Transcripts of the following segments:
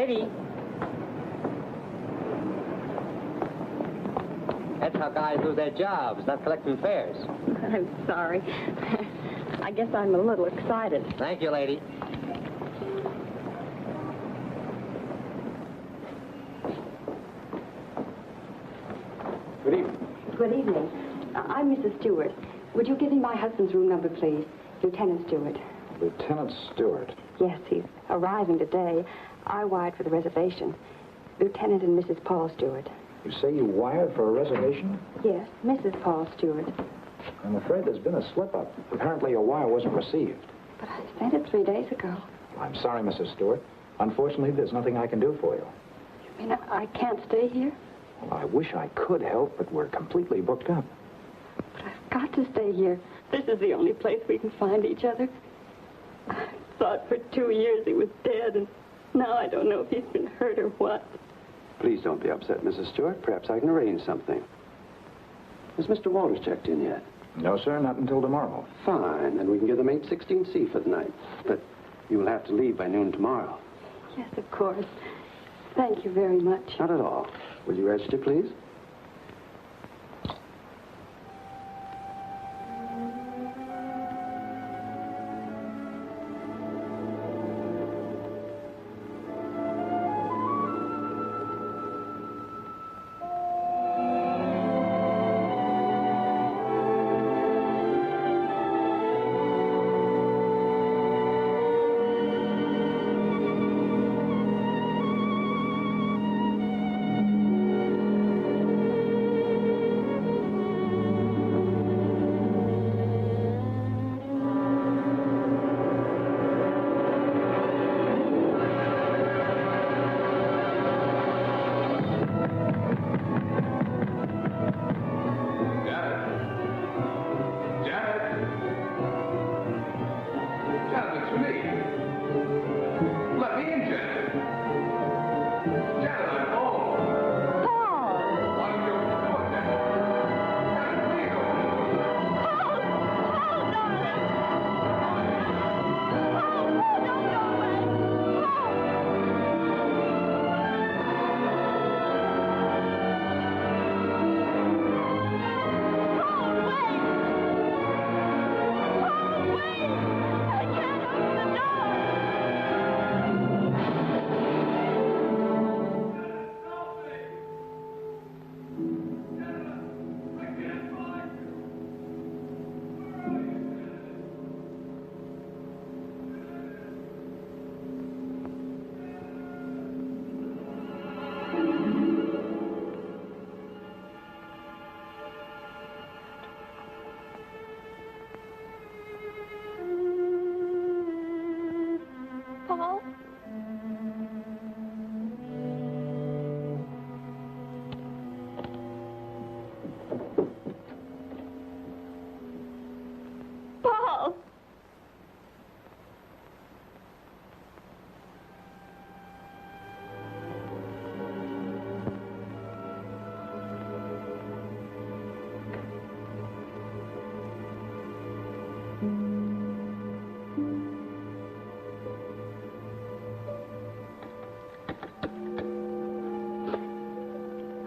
Lady. That's how guys lose their jobs, not collecting fares. I'm sorry. I guess I'm a little excited. Thank you, lady. Good evening. Good evening. I'm Mrs. Stewart. Would you give me my husband's room number, please? Lieutenant Stewart. Lieutenant Stewart. Yes, he's arriving today. I wired for the reservation. Lieutenant and Mrs. Paul Stewart. You say you wired for a reservation? Yes, Mrs. Paul Stewart. I'm afraid there's been a slip-up. Apparently your wire wasn't received. But I sent it 3 days ago. I'm sorry, Mrs. Stewart. Unfortunately, there's nothing I can do for you. You mean I can't stay here? Well, I wish I could help, but we're completely booked up. But I've got to stay here. This is the only place we can find each other. I thought for 2 years he was dead, and now I don't know if he's been hurt or what. Please don't be upset, Mrs. Stewart. Perhaps I can arrange something. Has Mr. Walters checked in yet? No, sir, not until tomorrow. Fine, then we can give them 816C for the night. But you will have to leave by noon tomorrow. Yes, of course. Thank you very much. Not at all. Will you register, please?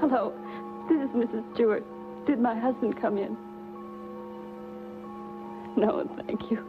Hello, this is Mrs. Stewart. Did my husband come in? No, thank you.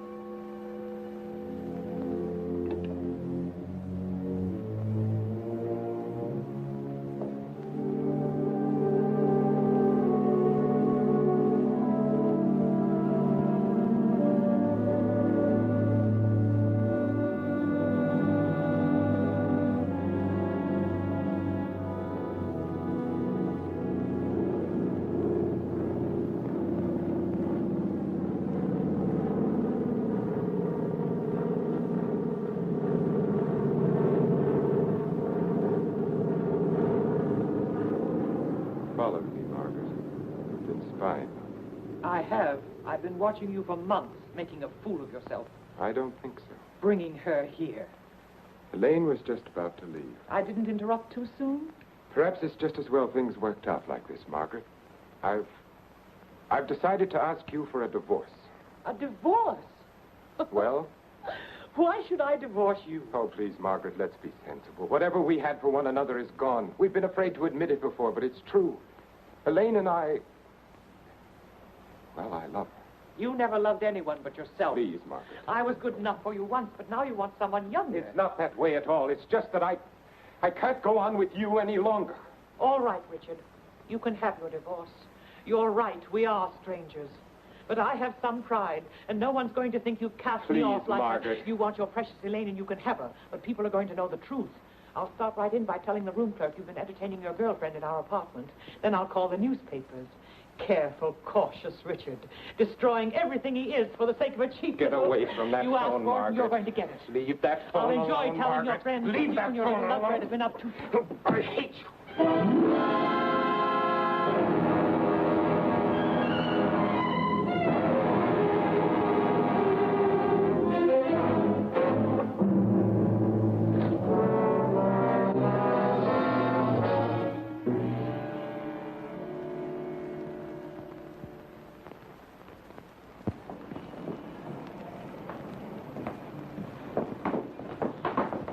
Followed me, Margaret. You've been spying. I have. I've been watching you for months, making a fool of yourself. I don't think so. Bringing her here. Elaine was just about to leave. I didn't interrupt too soon? Perhaps it's just as well things worked out like this, Margaret. I've decided to ask you for a divorce. A divorce? Well? Why should I divorce you? Oh, please, Margaret, let's be sensible. Whatever we had for one another is gone. We've been afraid to admit it before, but it's true. Elaine and I... Well, I love her. You never loved anyone but yourself. Please, Margaret. I was good enough for you once, but now you want someone younger. It's not that way at all. It's just that I can't go on with you any longer. All right, Richard. You can have your divorce. You're right. We are strangers. But I have some pride, and no one's going to think you've cast me off like Margaret. that. You want your precious Elaine, and you can have her. But people are going to know the truth. I'll start right in by telling the room clerk you've been entertaining your girlfriend in our apartment. Then I'll call the newspapers. Careful, cautious Richard. Destroying everything he is for the sake of a cheap... Get away from that you asked phone, for it, and Margaret. you're going to get it. Leave that phone I'll alone, enjoy telling your Margaret. friends Leave you that and your phone little love alone. have been up to... I hate you.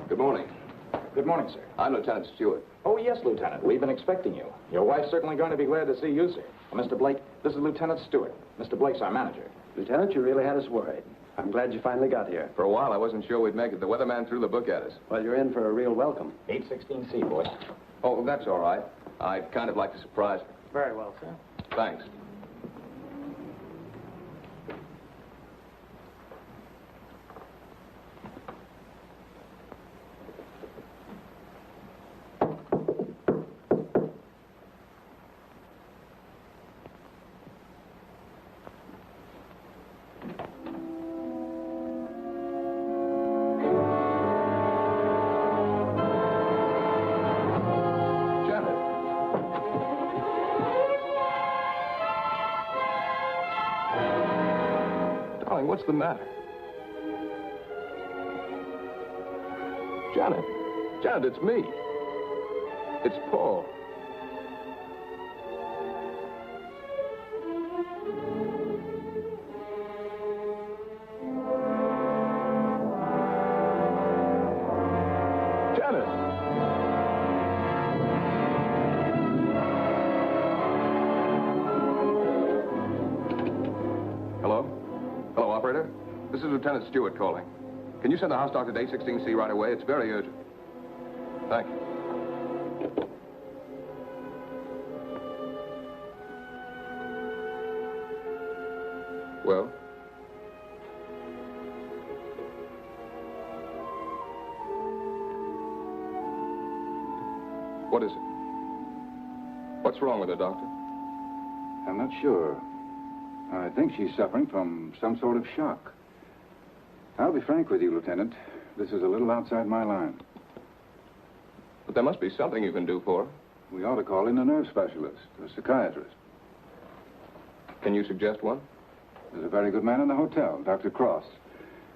Good morning. Good morning, sir. I'm Lieutenant Stewart. Oh, yes, Lieutenant. We've been expecting you. Your wife's certainly going to be glad to see you, sir. Mr. Blake, this is Lieutenant Stewart. Mr. Blake's our manager. Lieutenant, you really had us worried. I'm glad you finally got here. For a while, I wasn't sure we'd make it. The weatherman threw the book at us. Well, you're in for a real welcome. 816C, boy. Oh, that's all right. I'd kind of like to surprise her. Very well, sir. Thanks. What's the matter? Janet. Janet, it's me. It's Paul. Janet. Hello? Hello, operator. This is Lieutenant Stewart calling. Can you send the house doctor to 816C right away? It's very urgent. Thank you. Well? What is it? What's wrong with her, Doctor? I'm not sure. I think she's suffering from some sort of shock. I'll be frank with you, Lieutenant. This is a little outside my line. But there must be something you can do for her. We ought to call in a nerve specialist, a psychiatrist. Can you suggest one? There's a very good man in the hotel, Dr. Cross.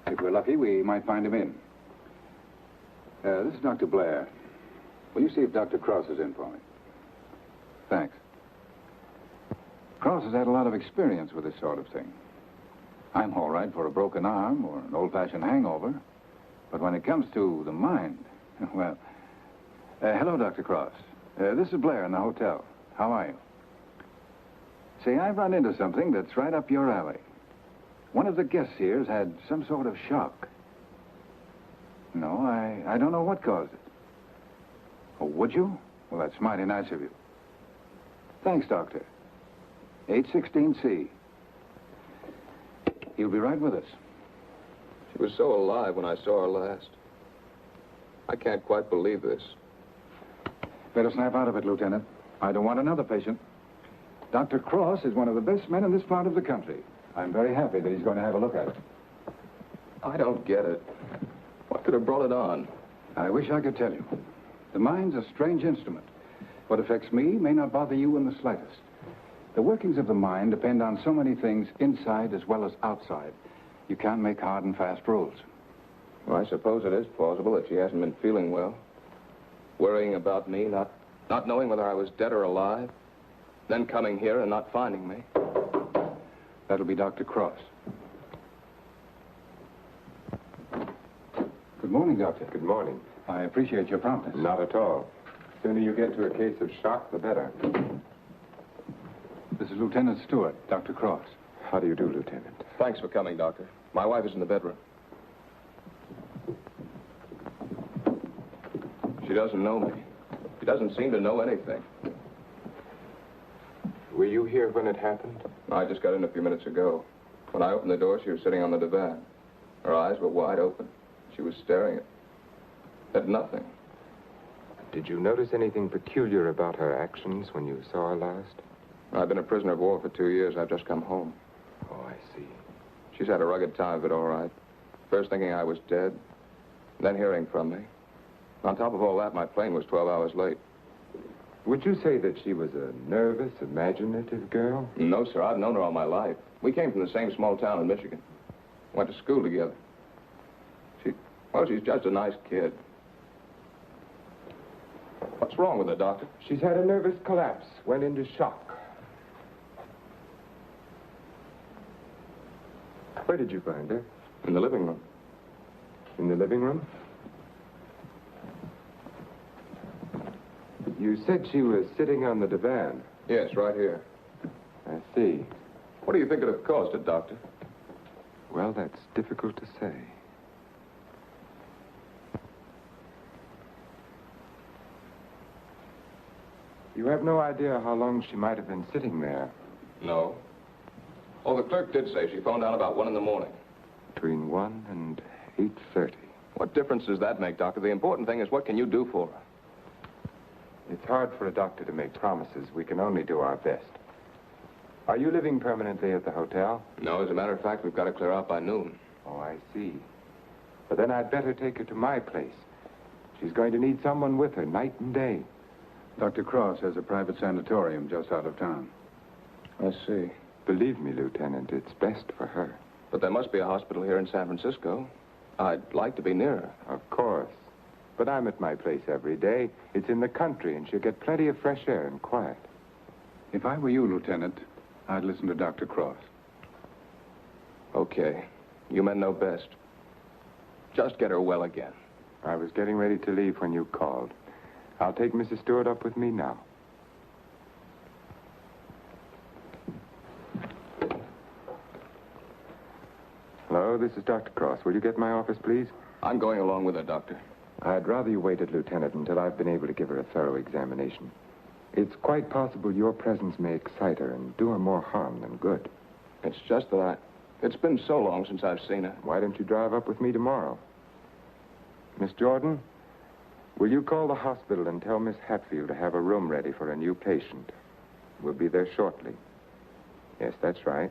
If we're lucky, we might find him in. This is Dr. Blair. Will you see if Dr. Cross is in for me? Thanks. Cross has had a lot of experience with this sort of thing. I'm all right for a broken arm or an old-fashioned hangover. But when it comes to the mind, well... hello, Dr. Cross. This is Blair in the hotel. How are you? Say, I've run into something that's right up your alley. One of the guests here's had some sort of shock. No, I don't know what caused it. Oh, would you? Well, that's mighty nice of you. Thanks, Doctor. 816C. He'll be right with us. She was so alive when I saw her last. I can't quite believe this. Better snap out of it, Lieutenant. I don't want another patient. Dr. Cross is one of the best men in this part of the country. I'm very happy that he's going to have a look at it. I don't get it. What could have brought it on? I wish I could tell you. The mind's a strange instrument. What affects me may not bother you in the slightest. The workings of the mind depend on so many things inside as well as outside. You can't make hard and fast rules. Well, I suppose it is plausible that she hasn't been feeling well. Worrying about me, not knowing whether I was dead or alive. Then coming here and not finding me. That'll be Dr. Cross. morning, Doctor. Good morning. I appreciate your promptness. Not at all. The sooner you get to a case of shock, the better. This is Lieutenant Stewart, Dr. Cross. How do you do, Lieutenant? Thanks for coming, Doctor. My wife is in the bedroom. She doesn't know me. She doesn't seem to know anything. Were you here when it happened? I just got in a few minutes ago. When I opened the door, she was sitting on the divan. Her eyes were wide open. She was staring at nothing. Did you notice anything peculiar about her actions when you saw her last? I've been a prisoner of war for 2 years. I've just come home. Oh, I see. She's had a rugged time of it, all right. First thinking I was dead, then hearing from me. On top of all that, my plane was 12 hours late. Would you say that she was a nervous, imaginative girl? No, sir. I've known her all my life. We came from the same small town in Michigan. Went to school together. She's just a nice kid. What's wrong with her, Doctor? She's had a nervous collapse, went into shock. Where did you find her? In the living room. In the living room? You said she was sitting on the divan. Yes, right here. I see. What do you think could have caused it, Doctor? Well, that's difficult to say. You have no idea how long she might have been sitting there. No. Oh, the clerk did say she phoned down about 1 in the morning. Between 1 and 8:30. What difference does that make, Doctor? The important thing is, what can you do for her? It's hard for a doctor to make promises. We can only do our best. Are you living permanently at the hotel? No, as a matter of fact, we've got to clear out by noon. Oh, I see. But then I'd better take her to my place. She's going to need someone with her night and day. Dr. Cross has a private sanatorium just out of town. I see. Believe me, Lieutenant, it's best for her. But there must be a hospital here in San Francisco. I'd like to be near her. Of course. But I'm at my place every day. It's in the country, and she'll get plenty of fresh air and quiet. If I were you, Lieutenant, I'd listen to Dr. Cross. Okay. You men know best. Just get her well again. I was getting ready to leave when you called. I'll take Mrs. Stewart up with me now. Hello, this is Dr. Cross. Will you get my office, please? I'm going along with her, Doctor. I'd rather you waited, Lieutenant, until I've been able to give her a thorough examination. It's quite possible your presence may excite her and do her more harm than good. It's just that it's been so long since I've seen her. Why don't you drive up with me tomorrow? Miss Jordan, will you call the hospital and tell Miss Hatfield to have a room ready for a new patient? We'll be there shortly. Yes, that's right.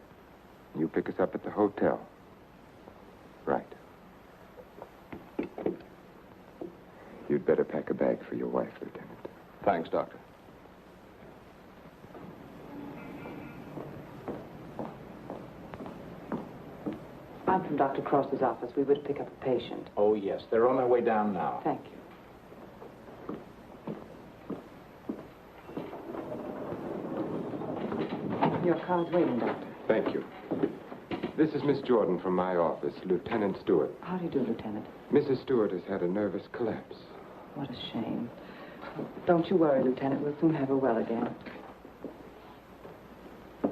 You pick us up at the hotel. Right. You'd better pack a bag for your wife, Lieutenant. Thanks, Doctor. I'm from Dr. Cross's office. We would pick up a patient. Oh, yes. They're on their way down now. Thank you. Your car's waiting, Doctor. Thank you. This is Miss Jordan from my office, Lieutenant Stewart. How do you do, Lieutenant? Mrs. Stewart has had a nervous collapse. What a shame. Don't you worry, Lieutenant. We'll soon have her well again.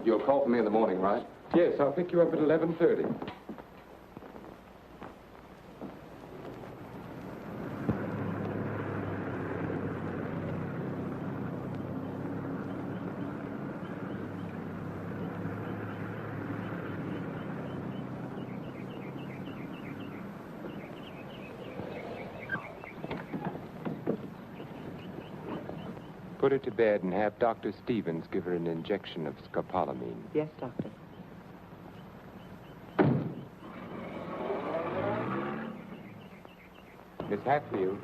You'll call for me in the morning, right? Yes, I'll pick you up at 11:30. Put her to bed and have Dr. Stevens give her an injection of scopolamine. Yes, Doctor. Miss Hatfield,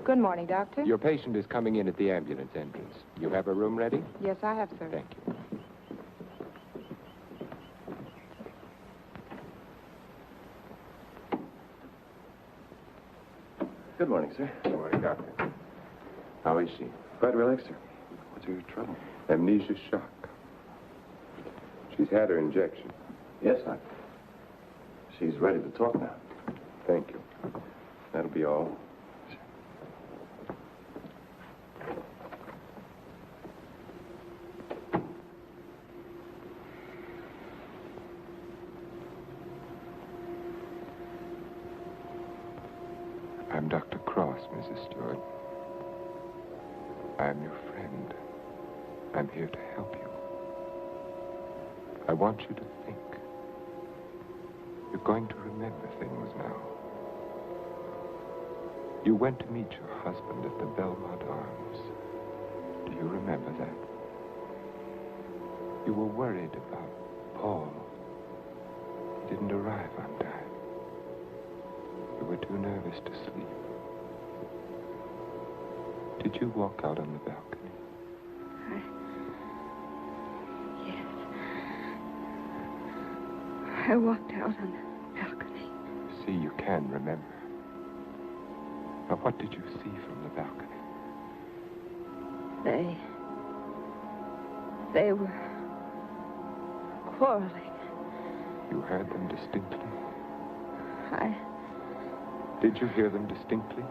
Good morning, Doctor. your patient is coming in at the ambulance entrance. You have a room ready? Yes, I have, sir. Thank you. Good morning, sir. Good morning, Doctor. How is she? Quite relaxed, sir. What's her trouble? Amnesia shock. She's had her injection. Yes, doctor. She's ready to talk now. Thank you. That'll be all. I'm Dr. Cross, Mrs. Stewart. I'm your friend. I'm here to help you. I want you to think. You're going to remember things now. You went to meet your husband at the Belmont Arms. Do you remember that? You were worried about Paul. He didn't arrive on time. You were too nervous to sleep. Did you walk out on the balcony? Yes. I walked out on the balcony. See, you can remember. Now, what did you see from the balcony? They were quarreling. You heard them distinctly? I... Did you hear them distinctly?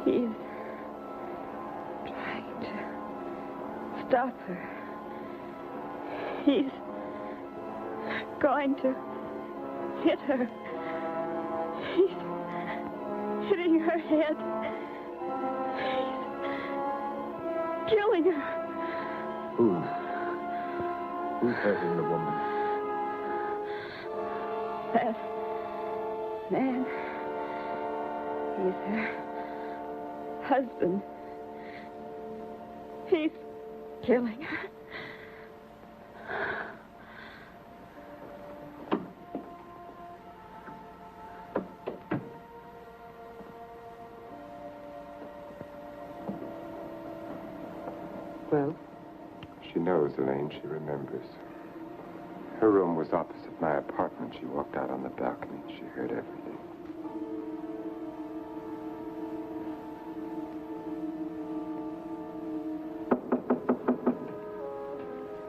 He's trying to stop her. He's going to hit her. He's hitting her head. He's killing her. Who? Who's hurting the woman? That man. He's her husband. He's killing her. Well? She knows, Elaine. She remembers. Her room was opposite my apartment. She walked out on the balcony. She heard everything.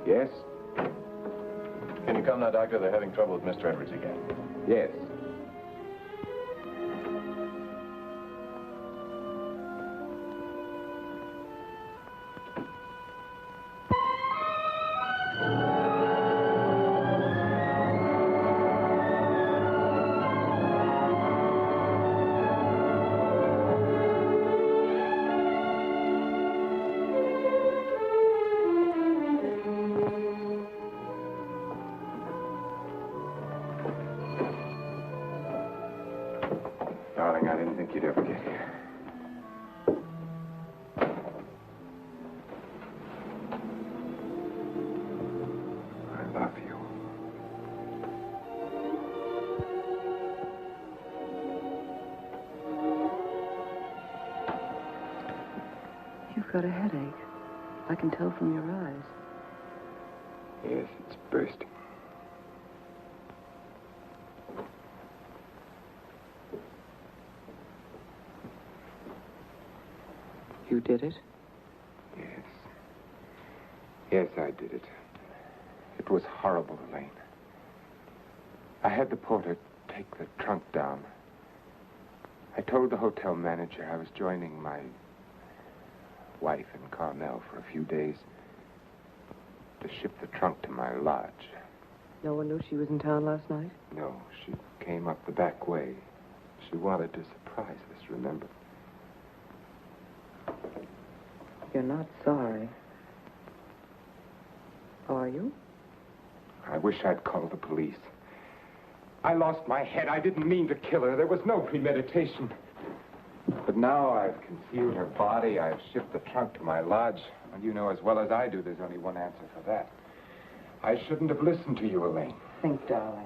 Yes? Can you come now, Doctor? They're having trouble with Mr. Edwards again. Yes. Darling, I didn't think you'd ever get here. I love you. You've got a headache. I can tell from your eyes. Yes, it's bursting. You did it? Yes. Yes, I did it. It was horrible, Elaine. I had the porter take the trunk down. I told the hotel manager I was joining my wife in Carmel for a few days to ship the trunk to my lodge. No one knew she was in town last night? No, she came up the back way. She wanted to surprise us, remember? You're not sorry. Are you? I wish I'd called the police. I lost my head. I didn't mean to kill her. There was no premeditation. But now I've concealed her body. I've shipped the trunk to my lodge. And you know as well as I do there's only one answer for that. I shouldn't have listened to you, Elaine. Think, darling.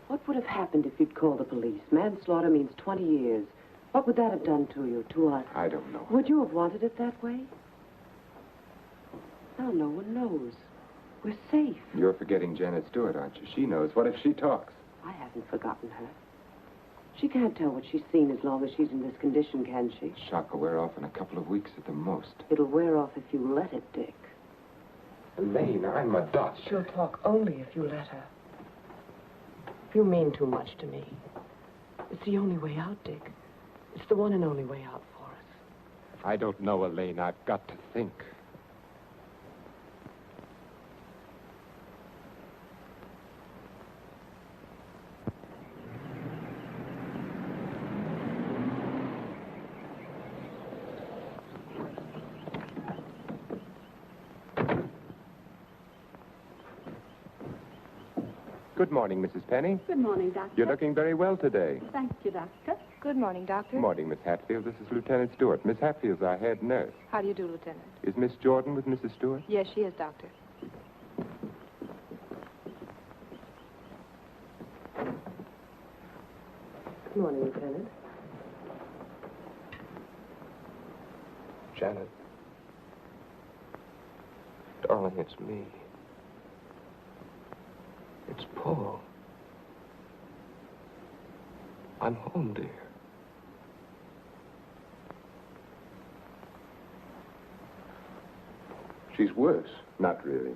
What would have happened if you'd called the police? Manslaughter means 20 years. What would that have done to you, to us? I don't know. Would you have wanted it that way? Now no one knows. We're safe. You're forgetting Janet Stewart, aren't you? She knows. What if she talks? I haven't forgotten her. She can't tell what she's seen as long as she's in this condition, can she? Shock will wear off in a couple of weeks at the most. It'll wear off if you let it, Dick. Elaine, I'm a doctor. She'll talk only if you let her. You mean too much to me. It's the only way out, Dick. It's the one and only way out for us. I don't know, Elaine. I've got to think. Good morning, Mrs. Penny. Good morning, Doctor. You're looking very well today. Thank you, Doctor. Good morning, Doctor. Good morning, Miss Hatfield. This is Lieutenant Stewart. Miss Hatfield's our head nurse. How do you do, Lieutenant? Is Miss Jordan with Mrs. Stewart? Yes, she is, Doctor. Good morning, Lieutenant. Janet. Darling, it's me. It's Paul. I'm home, dear. She's worse. Not really.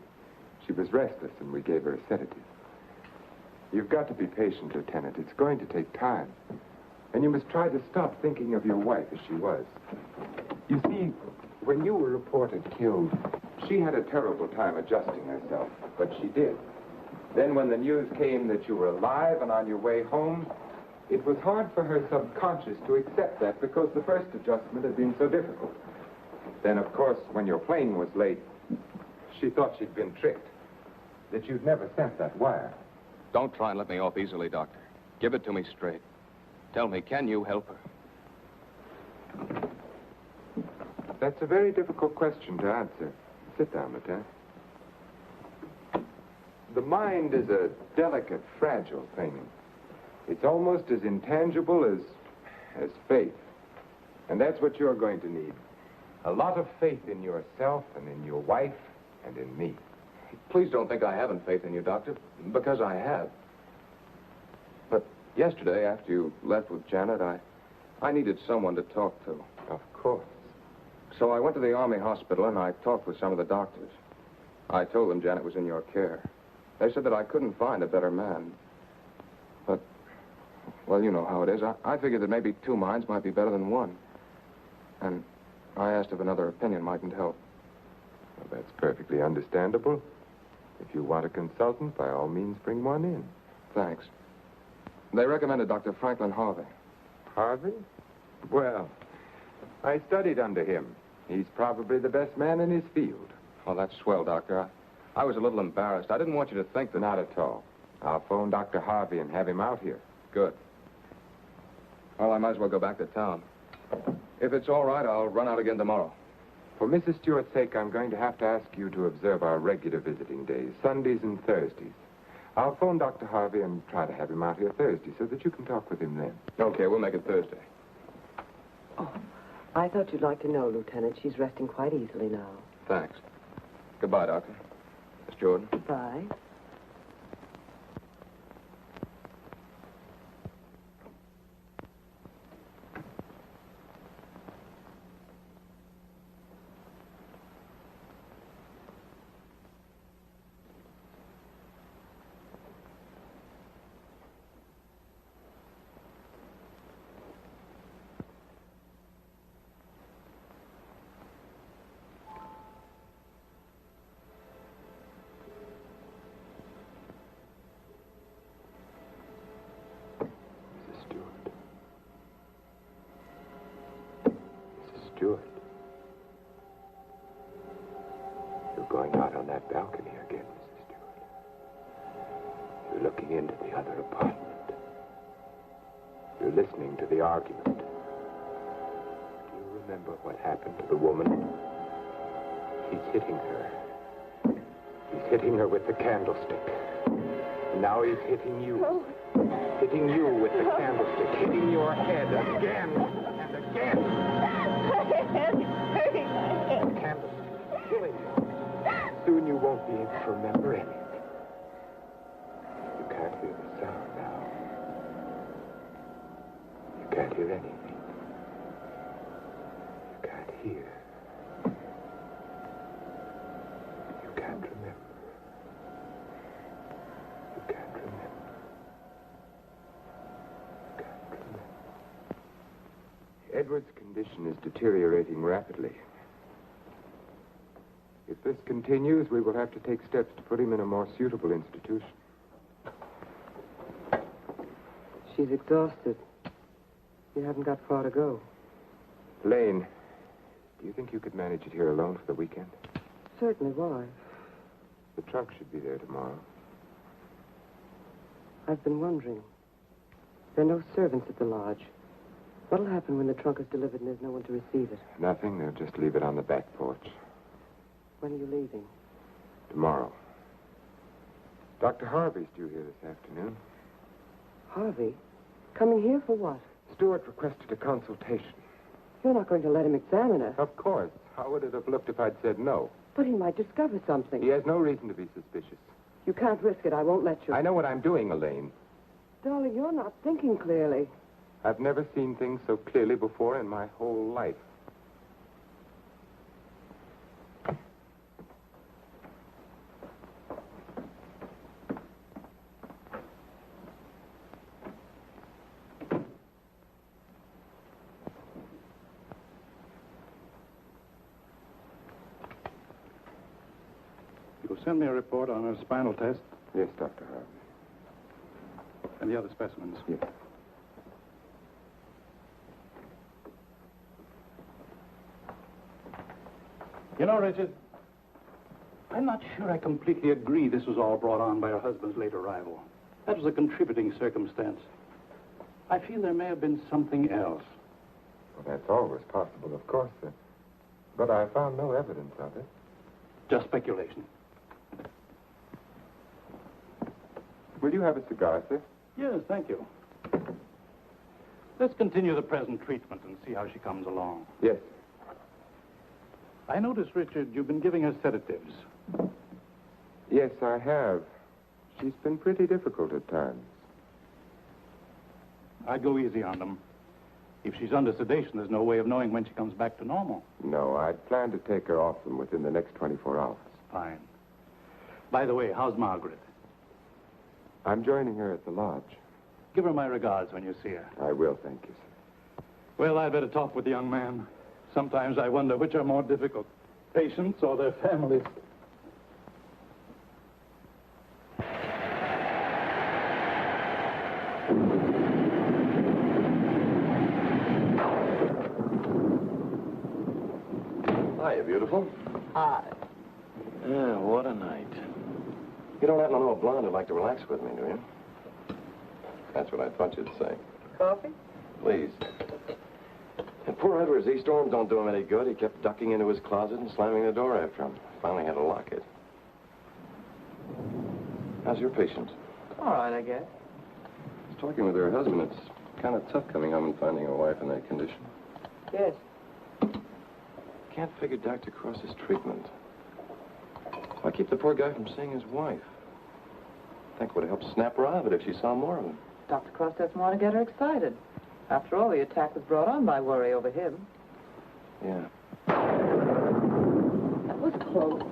She was restless, and we gave her a sedative. You've got to be patient, Lieutenant. It's going to take time. And you must try to stop thinking of your wife as she was. You see, when you were reported killed, she had a terrible time adjusting herself, but she did. Then when the news came that you were alive and on your way home, it was hard for her subconscious to accept that because the first adjustment had been so difficult. Then, of course, when your plane was late, she thought she'd been tricked, that you'd never sent that wire. Don't try and let me off easily, Doctor. Give it to me straight. Tell me, can you help her? That's a very difficult question to answer. Sit down, Lieutenant. The mind is a delicate, fragile thing. It's almost as intangible as faith. And that's what you're going to need. A lot of faith in yourself and in your wife and in me. Please don't think I haven't faith in you, Doctor, because I have. But yesterday, after you left with Janet, I needed someone to talk to. Of course. So I went to the Army hospital and I talked with some of the doctors. I told them Janet was in your care. They said that I couldn't find a better man. But, well, you know how it is. I figured that maybe two minds might be better than one. And I asked if another opinion mightn't help. Well, that's perfectly understandable. If you want a consultant, by all means, bring one in. Thanks. They recommended Dr. Franklin Harvey. Harvey? Well, I studied under him. He's probably the best man in his field. Oh, that's swell, Doctor. I was a little embarrassed. I didn't want you to think that... Not at all. I'll phone Dr. Harvey and have him out here. Good. Well, I might as well go back to town. If it's all right, I'll run out again tomorrow. For Mrs. Stewart's sake, I'm going to have to ask you to observe our regular visiting days, Sundays and Thursdays. I'll phone Dr. Harvey and try to have him out here Thursday so that you can talk with him then. Okay, we'll make it Thursday. Oh, I thought you'd like to know, Lieutenant. She's resting quite easily now. Thanks. Goodbye, Doctor. Miss Jordan. Goodbye. Stewart. You're going out on that balcony again, Mrs. Stewart. You're looking into the other apartment. You're listening to the argument. Do you remember what happened to the woman? He's hitting her. He's hitting her with the candlestick. And now he's hitting you. Oh. Hitting you with the candlestick. Hitting your head again and again. Hurting my head. The candlestick killing you. Soon you won't be able to remember anything. You can't hear the sound now. You can't hear anything. You can't hear. You can't remember. You can't remember. You can't remember. Edward's condition is deteriorating rapidly. If this continues, we will have to take steps to put him in a more suitable institution. She's exhausted. You haven't got far to go. Elaine, do you think you could manage it here alone for the weekend? Certainly. Why? The trunk should be there tomorrow. I've been wondering. There are no servants at the lodge. What'll happen when the trunk is delivered and there's no one to receive it? Nothing. They'll just leave it on the back porch. When are you leaving? Tomorrow. Dr. Harvey's due here this afternoon. Harvey? Coming here for what? Stewart requested a consultation. You're not going to let him examine her. Of course. How would it have looked if I'd said no? But he might discover something. He has no reason to be suspicious. You can't risk it. I won't let you. I know what I'm doing, Elaine. Darling, you're not thinking clearly. I've never seen things so clearly before in my whole life. You'll send me a report on her spinal test Yes, Dr. Harvey. and the other specimens. Yes. You know, Richard, I'm not sure I completely agree this was all brought on by her husband's late arrival. That was a contributing circumstance. I feel there may have been something else. Well, that's always possible, of course, sir. But I found no evidence of it. Just speculation. Will you have a cigar, sir? Yes, thank you. Let's continue the present treatment and see how she comes along. Yes. I notice, Richard, you've been giving her sedatives. Yes, I have. She's been pretty difficult at times. I'd go easy on them. If she's under sedation, there's no way of knowing when she comes back to normal. No, I'd planned to take her off them within the next 24 hours. Fine. By the way, how's Margaret? I'm joining her at the lodge. Give her my regards when you see her. I will, thank you, sir. Well, I'd better talk with the young man. Sometimes I wonder which are more difficult, patients or their families. Hiya, beautiful. Hi. Yeah, what a night. You don't happen to know a blonde who'd like to relax with me, do you? That's what I thought you'd say. Coffee? Please. And poor Edward's storms don't do him any good. He kept ducking into his closet and slamming the door after him. Finally had to lock it. How's your patient? All right, I guess. I was talking with her husband. It's kind of tough coming home and finding a wife in that condition. Yes. Can't figure Dr. Cross's treatment. Why keep the poor guy from seeing his wife? I think it would have helped snap her out of it if she saw more of him. Dr. Cross doesn't want to get her excited. After all, the attack was brought on by worry over him. Yeah. That was close.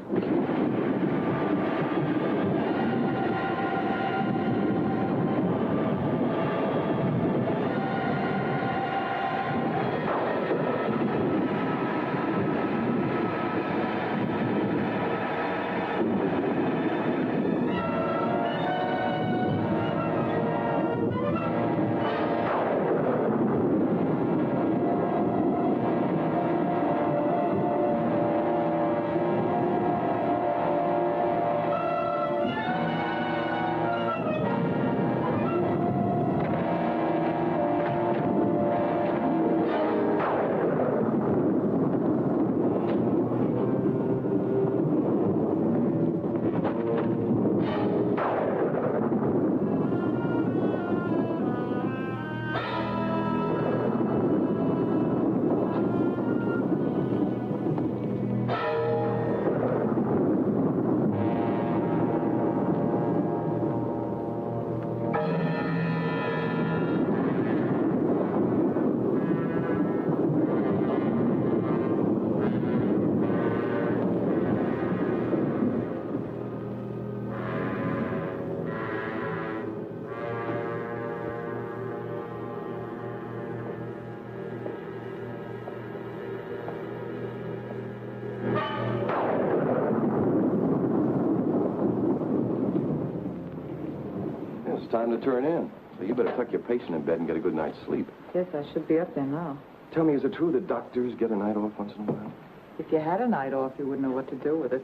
time to turn in. So you better tuck your patient in bed and get a good night's sleep. Yes, I should be up there now. Tell me, is it true that doctors get a night off once in a while? If you had a night off, you wouldn't know what to do with it.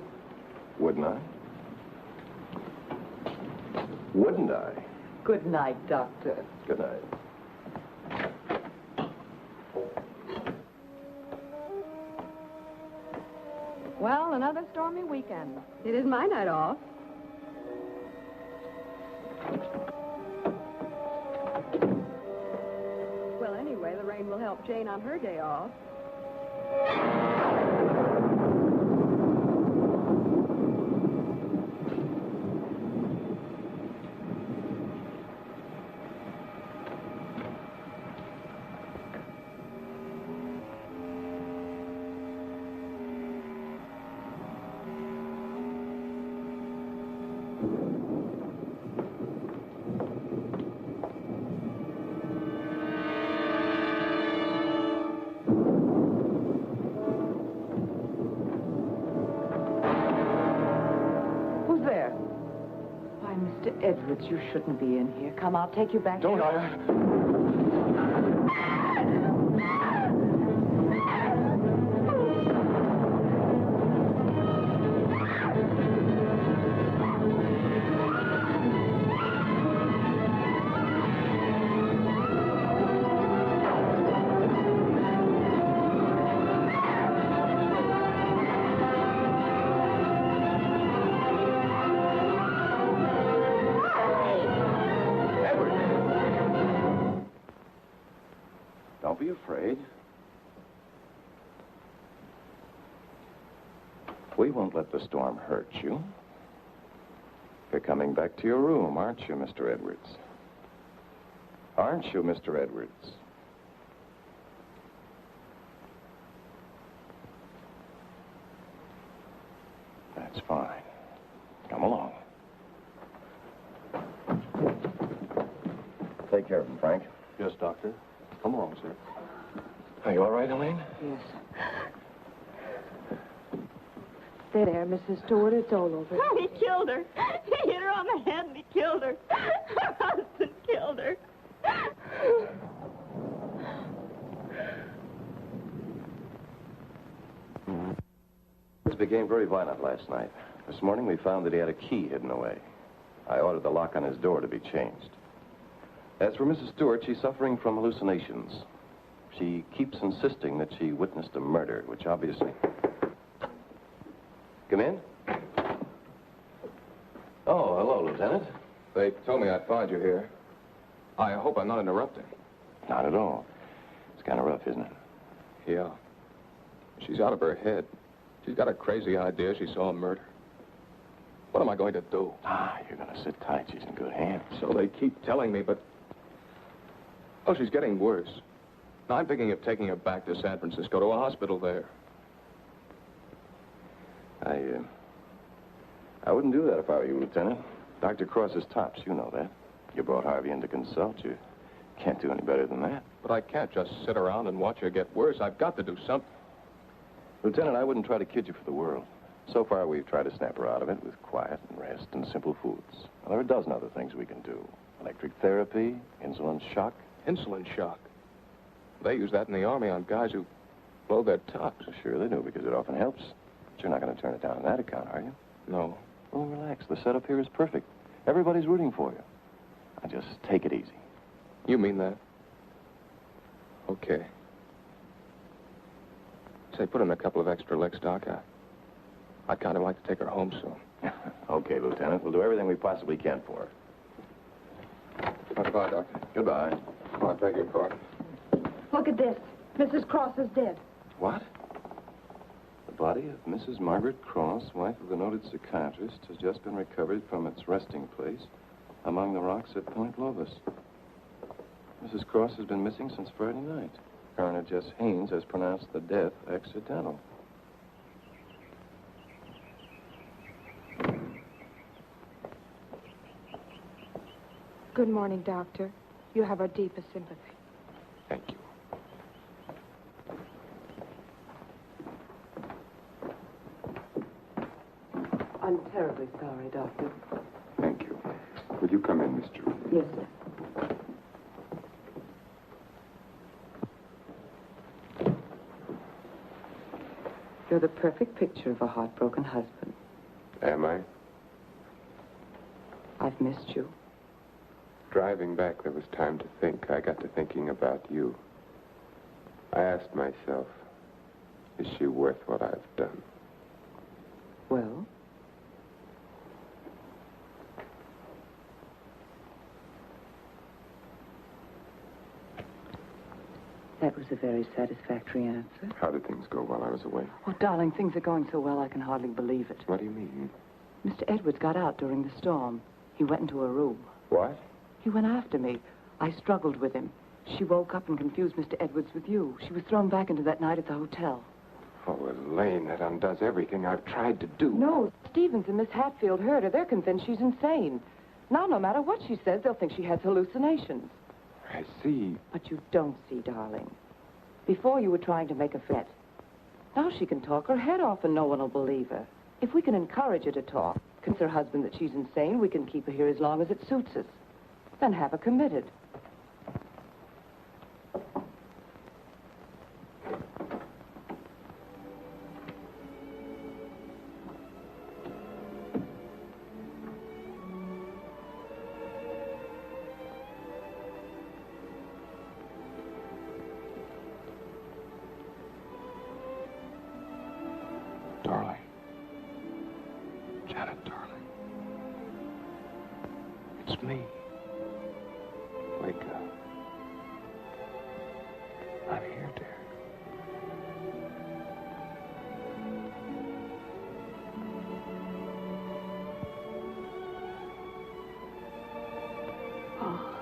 Wouldn't I? Wouldn't I? Good night, Doctor. Good night. Well, another stormy weekend. It is my night off. Well, anyway, the rain will help Jane on her day off. Mr. Edwards, you shouldn't be in here. Come, I'll take you back. Don't I? Don't be afraid. We won't let the storm hurt you. You're coming back to your room, aren't you, Mr. Edwards? Aren't you, Mr. Edwards? That's fine. Come along. Take care of him, Frank. Yes, Doctor. Come along, sir. Are you all right, Elaine? Yes. There, Mrs. Stewart, it's all over. Oh, he killed her. He hit her on the head and he killed her. Her husband killed her. It became very violent last night. This morning we found that he had a key hidden away. I ordered the lock on his door to be changed. As for Mrs. Stewart, she's suffering from hallucinations. She keeps insisting that she witnessed a murder, which obviously... Come in? Oh, hello, Lieutenant. They told me I'd find you here. I hope I'm not interrupting. Not at all. It's kind of rough, isn't it? Yeah. She's out of her head. She's got a crazy idea she saw a murder. What am I going to do? You're going to sit tight. She's in good hands. So they keep telling me, but... Oh, she's getting worse. Now, I'm thinking of taking her back to San Francisco, to a hospital there. I wouldn't do that if I were you, Lieutenant. Dr. Cross is tops, you know that. You brought Harvey in to consult you. Can't do any better than that. But I can't just sit around and watch her get worse. I've got to do something. Lieutenant, I wouldn't try to kid you for the world. So far, we've tried to snap her out of it with quiet and rest and simple foods. Well, there are a dozen other things we can do. Electric therapy, insulin shock. Insulin shock? They use that in the Army on guys who blow their tops. Sure they do, because it often helps. But you're not going to turn it down on that account, are you? No. Well, relax. The setup here is perfect. Everybody's rooting for you. Now, just take it easy. You mean that? Okay. Say, put in a couple of extra licks, Doc. I'd kind of like to take her home soon. Okay, Lieutenant. We'll do everything we possibly can for her. Goodbye, Doctor. Goodbye. Come on, take your car. Look at this. Mrs. Cross is dead. What? The body of Mrs. Margaret Cross, wife of the noted psychiatrist, has just been recovered from its resting place among the rocks at Point Lovis. Mrs. Cross has been missing since Friday night. Coroner Jess Haynes has pronounced the death accidental. Good morning, Doctor. You have our deepest sympathy. Thank you. I'm terribly sorry, Doctor. Thank you. Will you come in, Miss Jordan? Yes, sir. You're the perfect picture of a heartbroken husband. Am I? I've missed you. Driving back, there was time to think. I got to thinking about you. I asked myself, is she worth what I've done? Well? That was a very satisfactory answer. How did things go while I was away? Oh, darling, things are going so well I can hardly believe it. What do you mean? Mr. Edwards got out during the storm. He went into a room. What? He went after me. I struggled with him. She woke up and confused Mr. Edwards with you. She was thrown back into that night at the hotel. Oh, Elaine, that undoes everything I've tried to do. No, Stevens and Miss Hatfield heard her. They're convinced she's insane. Now, no matter what she says, they'll think she has hallucinations. I see. But you don't see, darling. Before you were trying to make a threat. Now she can talk her head off and no one will believe her. If we can encourage her to talk, convince her husband that she's insane, we can keep her here as long as it suits us. Then have her committed. Darling. Janet, darling. It's me. Wake up. I'm here, dear. Oh.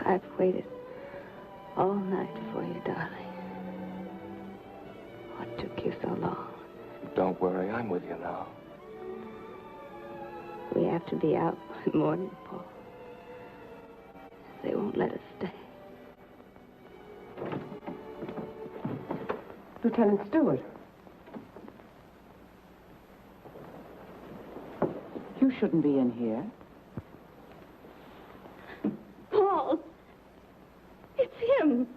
I've waited all night for you, darling. What took you so long? Don't worry, I'm with you now. We have to be out by morning, Paul. They won't let us stay. Lieutenant Stewart. You shouldn't be in here. Paul! It's him!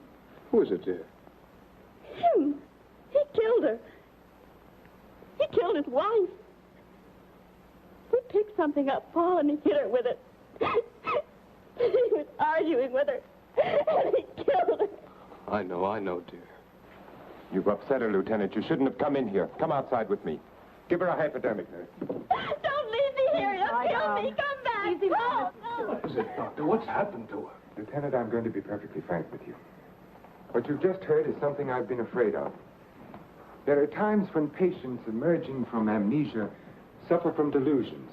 Who is it, dear? Him! He killed her. He killed his wife. We picked something up, Paul, and he hit her with it. He was arguing with her, and he killed her. I know, dear. You've upset her, Lieutenant. You shouldn't have come in here. Come outside with me. Give her a hypodermic, nurse. Don't leave me here. You'll kill me. Come back. Easy, Paul, no. What is it, Doctor? What's happened to her? Lieutenant, I'm going to be perfectly frank with you. What you've just heard is something I've been afraid of. There are times when patients emerging from amnesia suffer from delusions.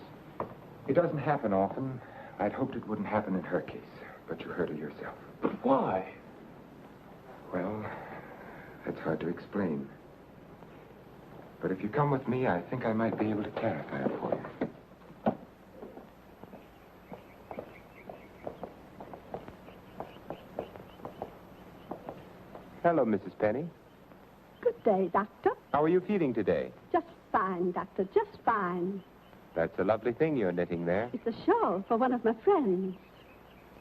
It doesn't happen often. I'd hoped it wouldn't happen in her case, but you heard it yourself. But why? Well, that's hard to explain. But if you come with me, I think I might be able to clarify it for you. Hello, Mrs. Penny. Good day, Doctor. How are you feeling today? Just fine, Doctor, just fine. That's a lovely thing you're knitting there. It's a shawl for one of my friends.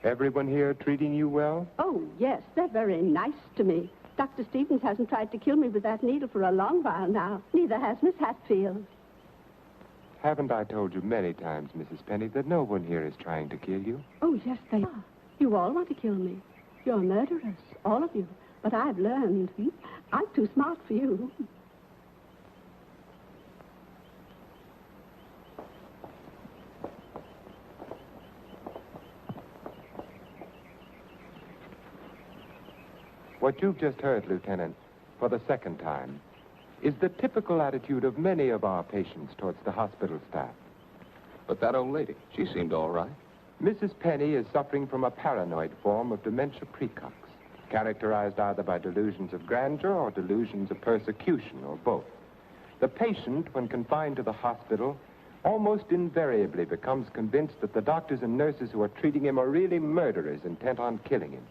Everyone here treating you well? Oh, yes, they're very nice to me. Dr. Stevens hasn't tried to kill me with that needle for a long while now. Neither has Miss Hatfield. Haven't I told you many times, Mrs. Penny, that no one here is trying to kill you? Oh, yes, they are. You all want to kill me. You're murderers, all of you. But I've learned. I'm too smart for you. What you've just heard, Lieutenant, for the second time, is the typical attitude of many of our patients towards the hospital staff. But that old lady, she seemed all right. Mrs. Penny is suffering from a paranoid form of dementia precox, characterized either by delusions of grandeur or delusions of persecution, or both. The patient, when confined to the hospital, almost invariably becomes convinced that the doctors and nurses who are treating him are really murderers intent on killing him.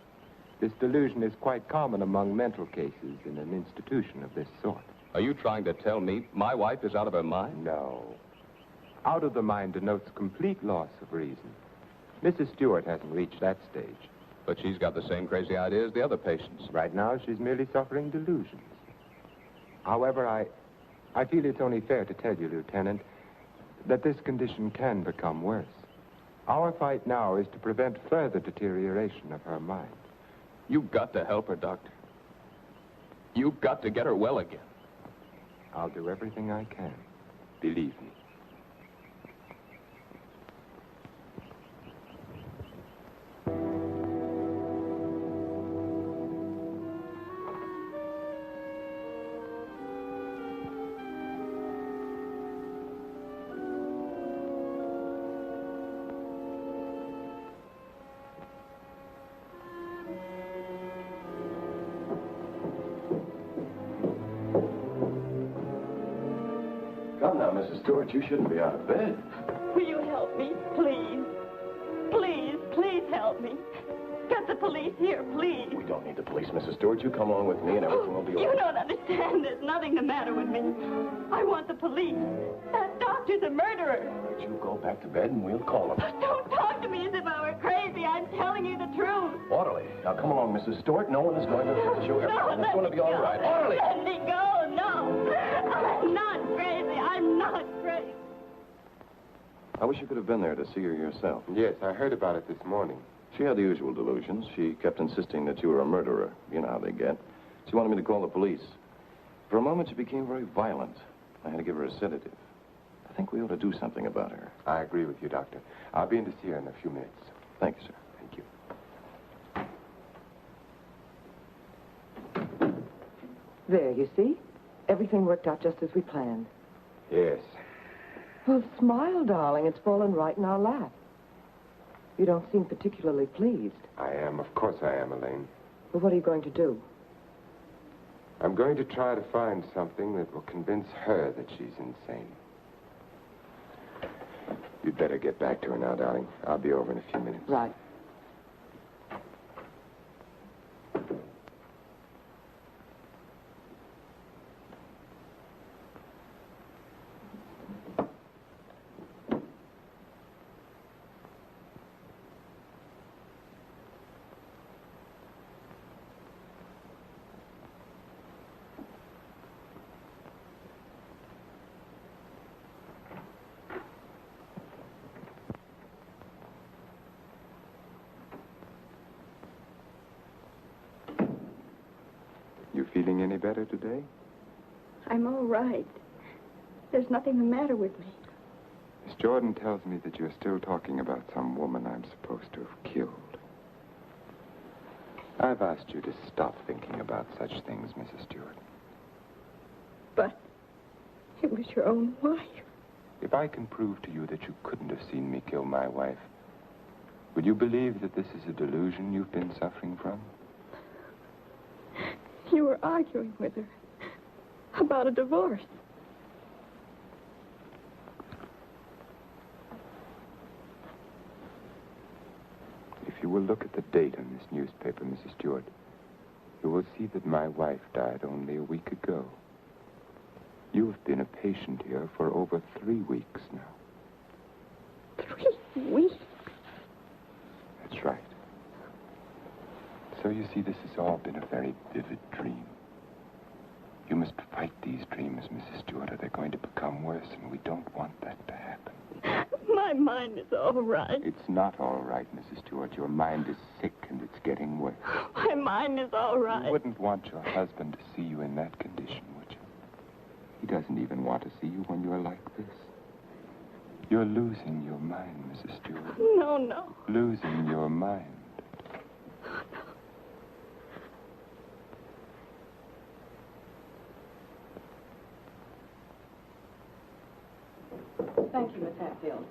This delusion is quite common among mental cases in an institution of this sort. Are you trying to tell me my wife is out of her mind? No. Out of the mind denotes complete loss of reason. Mrs. Stewart hasn't reached that stage. But she's got the same crazy idea as the other patients. Right now, she's merely suffering delusions. However, I feel it's only fair to tell you, Lieutenant, that this condition can become worse. Our fight now is to prevent further deterioration of her mind. You've got to help her, Doctor. You've got to get her well again. I'll do everything I can. Believe me. Come now, Mrs. Stewart, you shouldn't be out of bed. Will you help me, please? Please, please help me. Get the police here, please. We don't need the police, Mrs. Stewart. You come along with me and everything will be all You right. don't understand. There's nothing the matter with me. I want the police. That doctor's a murderer. But you go back to bed and we'll call them. Don't talk to me as if I were crazy. I'm telling you the truth. Orderly. Now come along, Mrs. Stewart. No one is going to hurt you. Everything is going to be all right. Orderly! Let me go. No. I'm not crazy. I'm not crazy. I wish you could have been there to see her yourself. Yes, I heard about it this morning. She had the usual delusions. She kept insisting that you were a murderer. You know how they get. She wanted me to call the police. For a moment, she became very violent. I had to give her a sedative. I think we ought to do something about her. I agree with you, Doctor. I'll be in to see her in a few minutes. Thank you, sir. Thank you. There, you see? Everything worked out just as we planned. Yes. Well, smile, darling. It's fallen right in our lap. You don't seem particularly pleased. I am. Of course I am, Elaine. Well, what are you going to do? I'm going to try to find something that will convince her that she's insane. You'd better get back to her now, darling. I'll be over in a few minutes. Right. You feeling any better today? I'm all right. There's nothing the matter with me. Miss Jordan tells me that you're still talking about some woman I'm supposed to have killed. I've asked you to stop thinking about such things, Mrs. Stewart. But it was your own wife. If I can prove to you that you couldn't have seen me kill my wife, would you believe that this is a delusion you've been suffering from? You were arguing with her about a divorce. If you will look at the date on this newspaper, Mrs. Stewart, you will see that my wife died only a week ago. You have been a patient here for over 3 weeks now. 3 weeks? That's right. So you see, this has all been a very vivid dream. You must fight these dreams, Mrs. Stewart, or they're going to become worse, and we don't want that to happen. My mind is all right. It's not all right, Mrs. Stewart. Your mind is sick, and it's getting worse. My mind is all right. You wouldn't want your husband to see you in that condition, would you? He doesn't even want to see you when you're like this. You're losing your mind, Mrs. Stewart. No, no. Losing your mind. Thank you, Miss Hatfield.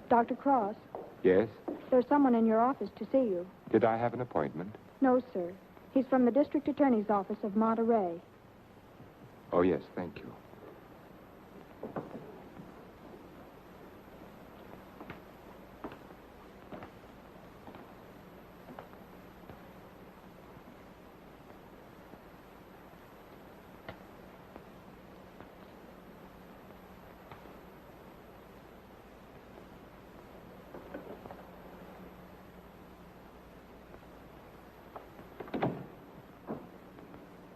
Dr. Cross, Yes? there's someone in your office to see you. Did I have an appointment? No, sir. He's from the district attorney's office of Monterey. Oh, yes, thank you.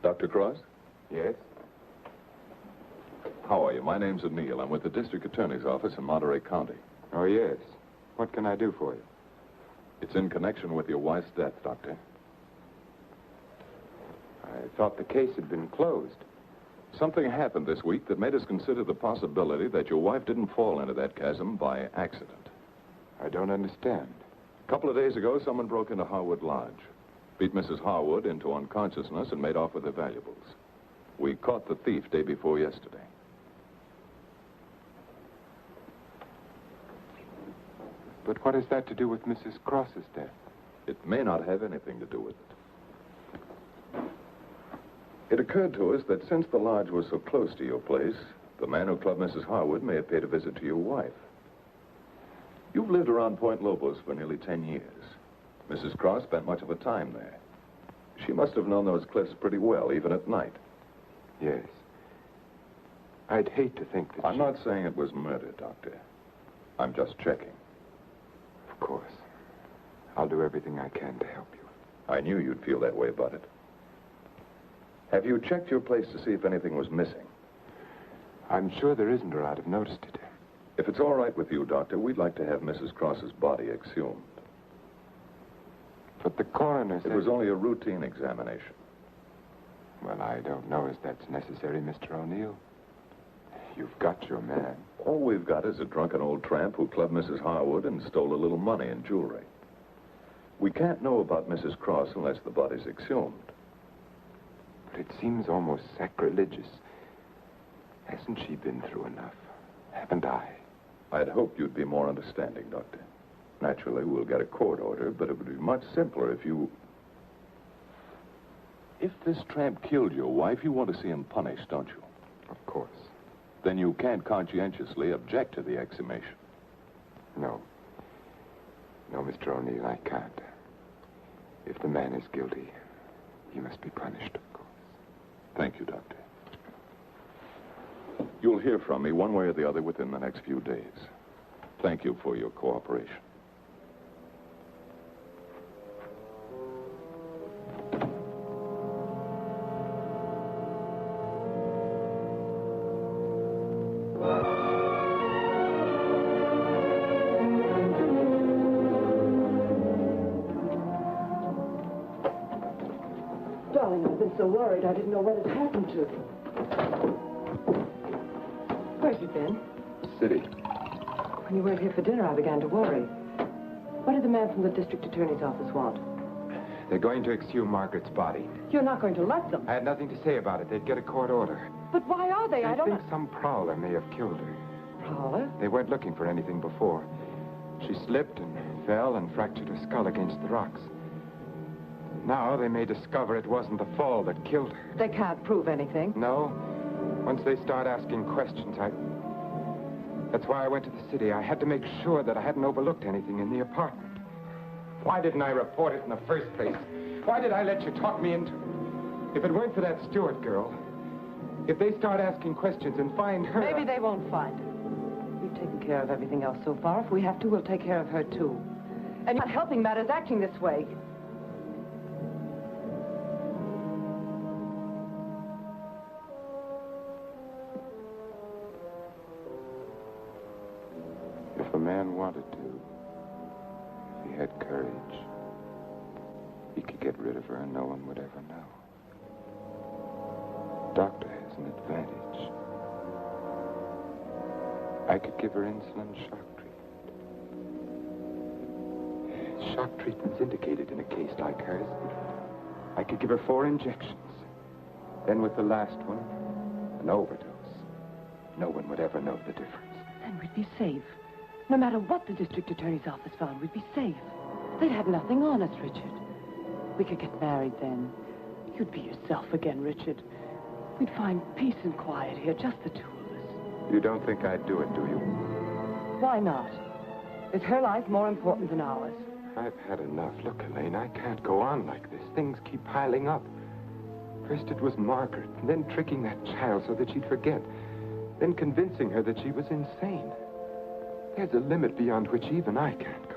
Dr. Cross? Yes? How are you? My name's O'Neill. I'm with the district attorney's office in Monterey County. Oh, yes. What can I do for you? It's in connection with your wife's death, Doctor. I thought the case had been closed. Something happened this week that made us consider the possibility that your wife didn't fall into that chasm by accident. I don't understand. A couple of days ago, someone broke into Harwood Lodge, beat Mrs. Harwood into unconsciousness, and made off with her valuables. We caught the thief day before yesterday. But what has that to do with Mrs. Cross's death? It may not have anything to do with it. It occurred to us that since the lodge was so close to your place, the man who clubbed Mrs. Harwood may have paid a visit to your wife. You've lived around Point Lobos for nearly 10 years. Mrs. Cross spent much of her time there. She must have known those cliffs pretty well, even at night. Yes. I'd hate to think that I'm not saying it was murder, Doctor. I'm just checking. Of course. I'll do everything I can to help you. I knew you'd feel that way about it. Have you checked your place to see if anything was missing? I'm sure there isn't, or I'd have noticed it. If it's all right with you, Doctor, we'd like to have Mrs. Cross's body exhumed. But the coroner said... It was only a routine examination. Well, I don't know if that's necessary, Mr. O'Neill. You've got your man. All we've got is a drunken old tramp who clubbed Mrs. Harwood and stole a little money and jewelry. We can't know about Mrs. Cross unless the body's exhumed. But it seems almost sacrilegious. Hasn't she been through enough? Haven't I? I'd hope you'd be more understanding, Doctor. Naturally, we'll get a court order, but it would be much simpler if you... If this tramp killed your wife, you want to see him punished, don't you? Of course. Then you can't conscientiously object to the exhumation. No. No, Mr. O'Neill, I can't. If the man is guilty, he must be punished, of course. Thank you, Doctor. You'll hear from me one way or the other within the next few days. Thank you for your cooperation. Darling, I've been so worried I didn't know what had happened to you. Where'd you been? City. When you weren't here for dinner, I began to worry. What did the man from the district attorney's office want? They're going to exhume Margaret's body. You're not going to let them. I had nothing to say about it. They'd get a court order. But why are they? I don't think some prowler may have killed her. Prowler? They weren't looking for anything before. She slipped and fell and fractured her skull against the rocks. Now they may discover it wasn't the fall that killed her. They can't prove anything. No. Once they start asking questions, That's why I went to the city. I had to make sure that I hadn't overlooked anything in the apartment. Why didn't I report it in the first place? Why did I let you talk me into it? If it weren't for that Stewart girl, if they start asking questions and find her... Maybe they won't find her. We've taken care of everything else so far. If we have to, we'll take care of her, too. And you're not helping matters acting this way. If a man wanted to, if he had courage, he could get rid of her and no one would ever know. Doctor has an advantage. I could give her insulin shock treatment. Shock treatment's indicated in a case like hers. I could give her 4 injections. Then with the last one, an overdose. No one would ever know the difference. Then we'd be safe. No matter what the district attorney's office found, we'd be safe. They'd have nothing on us, Richard. We could get married then. You'd be yourself again, Richard. We'd find peace and quiet here, just the two of us. You don't think I'd do it, do you? Why not? Is her life more important than ours? I've had enough. Look, Elaine, I can't go on like this. Things keep piling up. First it was Margaret, and then tricking that child so that she'd forget. Then convincing her that she was insane. There's a limit beyond which even I can't go.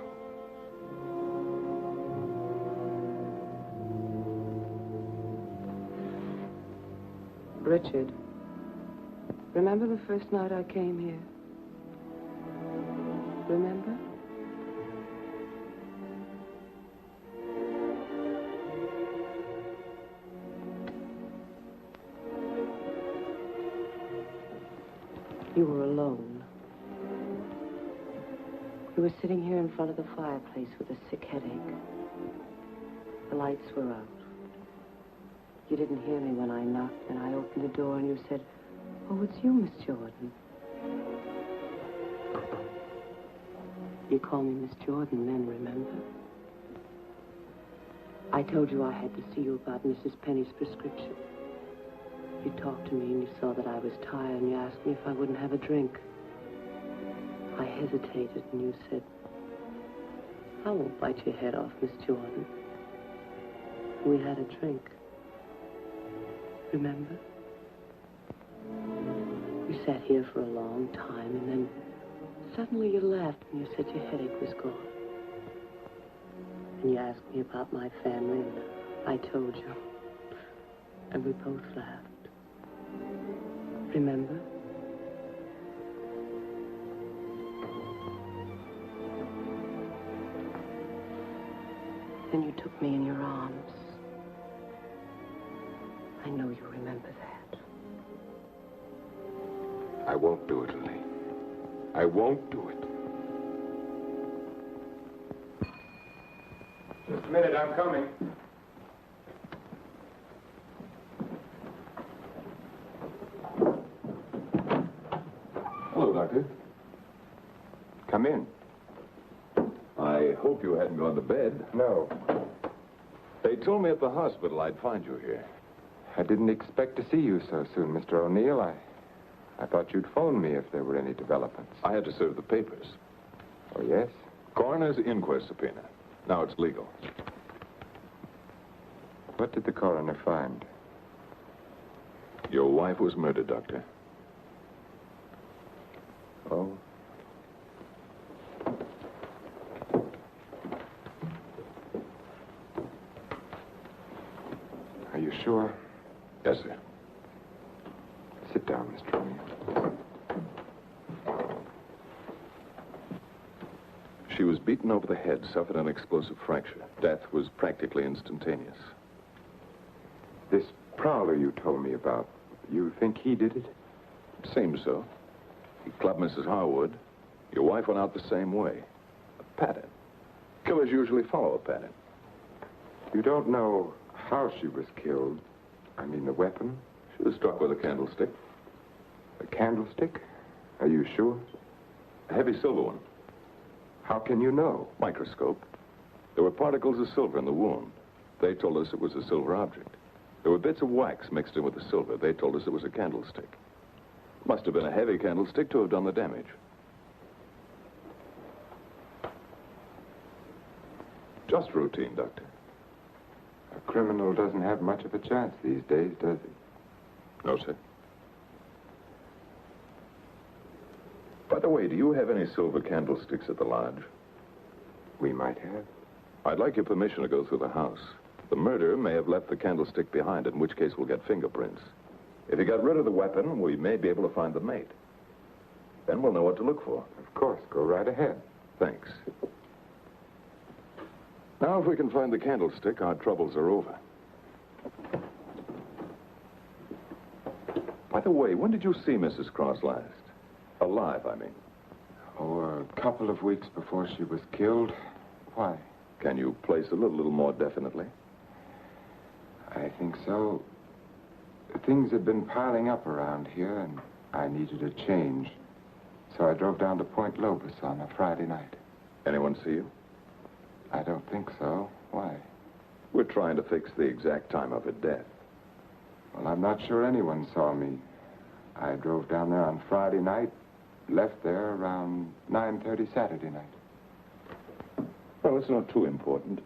Richard, remember the first night I came here? Remember? You were alone. You were sitting here in front of the fireplace with a sick headache. The lights were out. You didn't hear me when I knocked, and I opened the door, and you said, "Oh, it's you, Miss Jordan." You called me Miss Jordan then, remember? I told you I had to see you about Mrs. Penny's prescription. You talked to me, and you saw that I was tired, and you asked me if I wouldn't have a drink. I hesitated, and you said, "I won't bite your head off, Miss Jordan." We had a drink. Remember? You sat here for a long time, and then suddenly you laughed and you said your headache was gone. And you asked me about my family, and I told you. And we both laughed. Remember? Then you took me in your arms. I know you remember that. I won't do it, Elaine. I won't do it. Just a minute, I'm coming. Hello, Doctor. Come in. I hope you hadn't gone to bed. No. They told me at the hospital I'd find you here. I didn't expect to see you so soon, Mr. O'Neill. I thought you'd phone me if there were any developments. I had to serve the papers. Oh, yes? Coroner's inquest subpoena. Now it's legal. What did the coroner find? Your wife was murdered, Doctor. Oh? Are you sure? Yes, sir. Sit down, Mr. O'Neill. She was beaten over the head, suffered an explosive fracture. Death was practically instantaneous. This prowler you told me about, you think he did it? Seems so. He clubbed Mrs. Harwood. Your wife went out the same way. A pattern. Killers usually follow a pattern. You don't know how she was killed? I mean, the weapon? She was struck with a candlestick. A candlestick? Are you sure? A heavy silver one. How can you know? Microscope. There were particles of silver in the wound. They told us it was a silver object. There were bits of wax mixed in with the silver. They told us it was a candlestick. Must have been a heavy candlestick to have done the damage. Just routine, Doctor. A criminal doesn't have much of a chance these days, does he? No, sir. By the way, do you have any silver candlesticks at the lodge? We might have. I'd like your permission to go through the house. The murderer may have left the candlestick behind, in which case we'll get fingerprints. If he got rid of the weapon, we may be able to find the mate. Then we'll know what to look for. Of course. Go right ahead. Thanks. Now, if we can find the candlestick, our troubles are over. By the way, when did you see Mrs. Cross last? Alive, I mean. Oh, a couple of weeks before she was killed. Why? Can you place it a little more definitely? I think so. Things had been piling up around here, and I needed a change. So I drove down to Point Lobos on a Friday night. Anyone see you? I don't think so. Why? We're trying to fix the exact time of her death. Well, I'm not sure anyone saw me. I drove down there on Friday night, left there around 9:30 Saturday night. Well, it's not too important.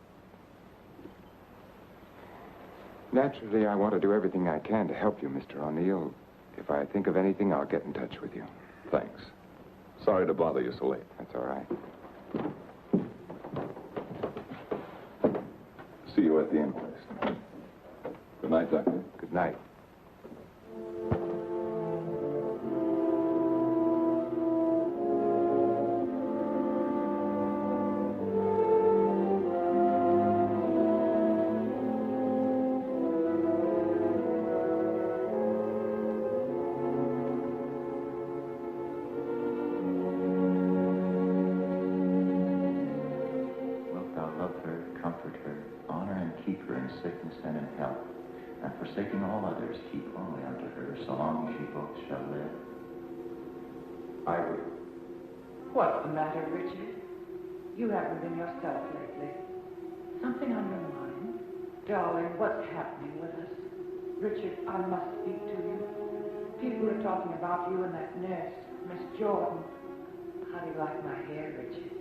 Naturally, I want to do everything I can to help you, Mr. O'Neill. If I think of anything, I'll get in touch with you. Thanks. Sorry to bother you so late. That's all right. See you at the inquest. Good night, Doctor. Good night. long she hopes she'll live. I will. What's the matter, Richard? You haven't been yourself lately. Something on your mind? Darling, what's happening with us? Richard, I must speak to you. People are talking about you and that nurse, Miss Jordan. How do you like my hair, Richard?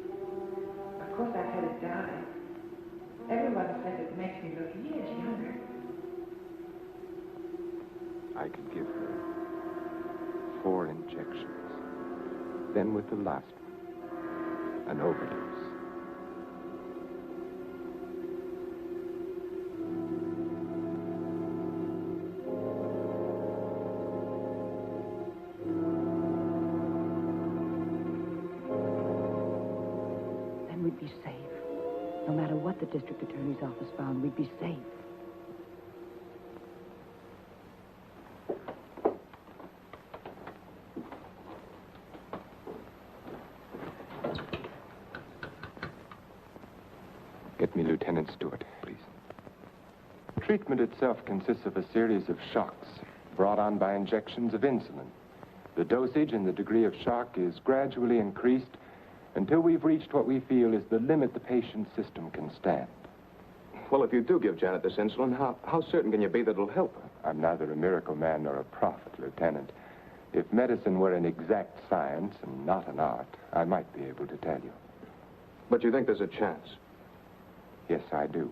Of course, I've had it dyed. Everyone says it makes me look years younger. I could give her 4 injections. Then with the last one, an overdose. Then we'd be safe. No matter what the district attorney's office found, we'd be safe. Get me Lieutenant Stewart, please. The treatment itself consists of a series of shocks brought on by injections of insulin. The dosage and the degree of shock is gradually increased until we've reached what we feel is the limit the patient's system can stand. Well, if you do give Janet this insulin, how certain can you be that it'll help her? I'm neither a miracle man nor a prophet, Lieutenant. If medicine were an exact science and not an art, I might be able to tell you. But you think there's a chance? Yes, I do.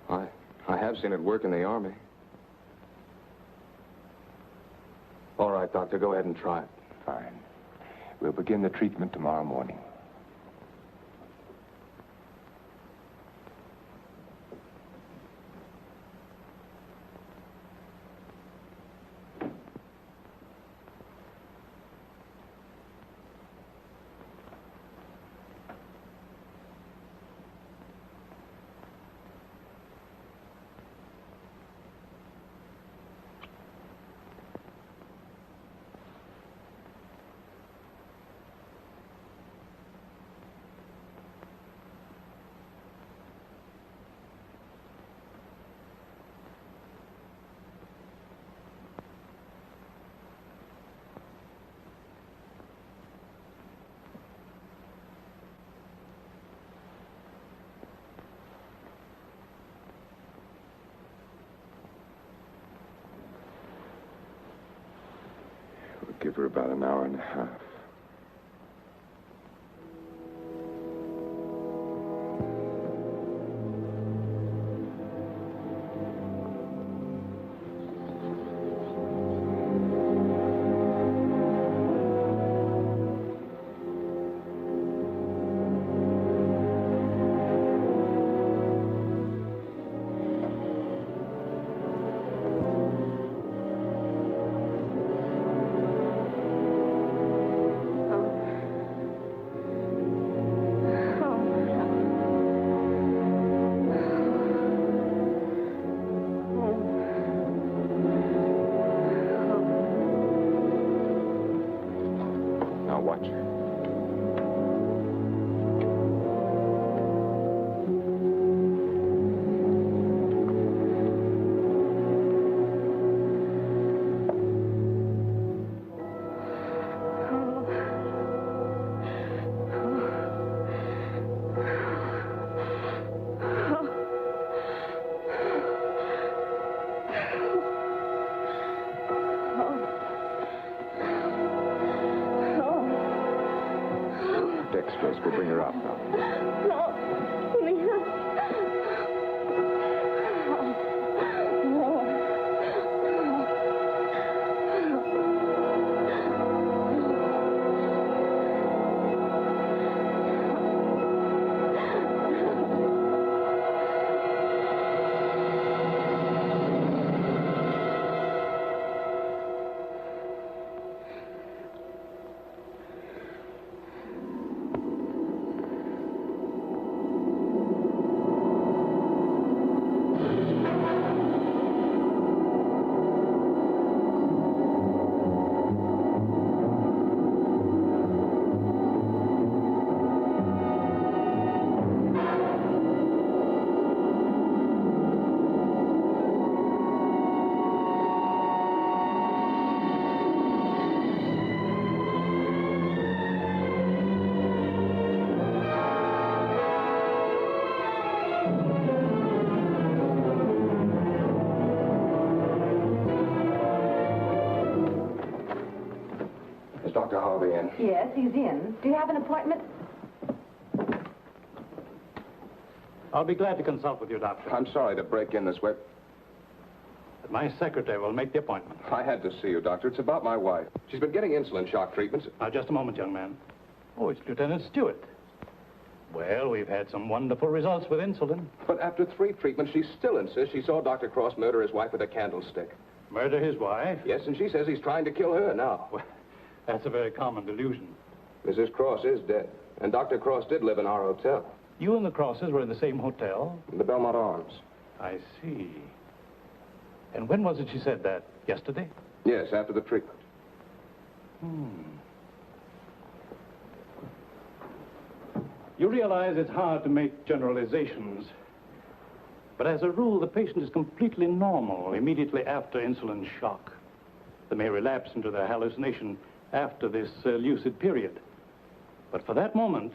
I have seen it work in the Army. All right, Doctor, go ahead and try it. Fine. We'll begin the treatment tomorrow morning. Give her about an hour and a half. We'll bring her up now. No, Leah. Is Dr. Harvey in? Yes, he's in. Do you have an appointment? I'll be glad to consult with you, Doctor. I'm sorry to break in this way. But my secretary will make the appointment. I had to see you, Doctor. It's about my wife. She's been getting insulin shock treatments. Now, just a moment, young man. Oh, it's Lieutenant Stewart. Well, we've had some wonderful results with insulin. But after 3 treatments, she still insists she saw Dr. Cross murder his wife with a candlestick. Murder his wife? Yes, and she says he's trying to kill her now. Well, that's a very common delusion. Mrs. Cross is dead, and Dr. Cross did live in our hotel. You and the Crosses were in the same hotel? The Belmont Arms. I see. And when was it she said that? Yesterday? Yes, after the treatment. You realize it's hard to make generalizations. But as a rule, the patient is completely normal immediately after insulin shock. They may relapse into their hallucination after this lucid period. But for that moment,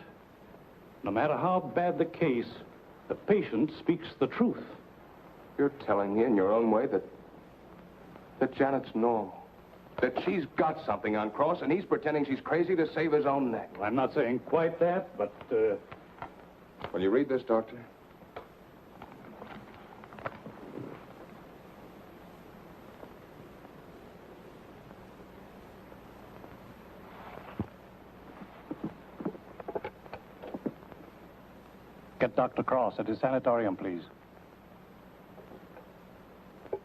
no matter how bad the case, the patient speaks the truth. You're telling me in your own way that Janet's normal. That she's got something on Cross, and he's pretending she's crazy to save his own neck. Well, I'm not saying quite that, but, Will you read this, Doctor? Get Dr. Cross at his sanitarium, please. It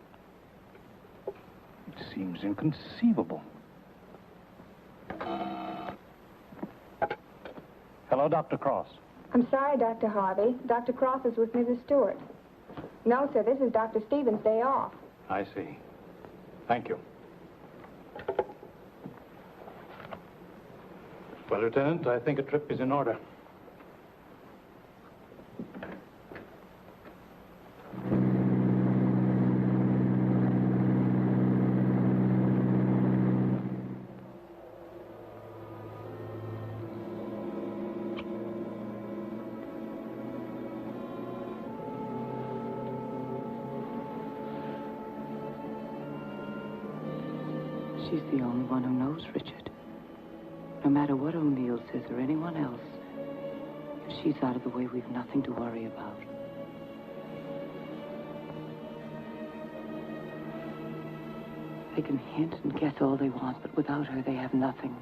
seems inconceivable. Hello, Dr. Cross. I'm sorry, Dr. Harvey. Dr. Cross is with Mrs. Stewart. No, sir, this is Dr. Stevens' day off. I see. Thank you. Well, Lieutenant, I think a trip is in order. She's the only one who knows Richard. No matter what O'Neill says or anyone else, if she's out of the way, we've nothing to worry about. They can hint and guess all they want, but without her, they have nothing.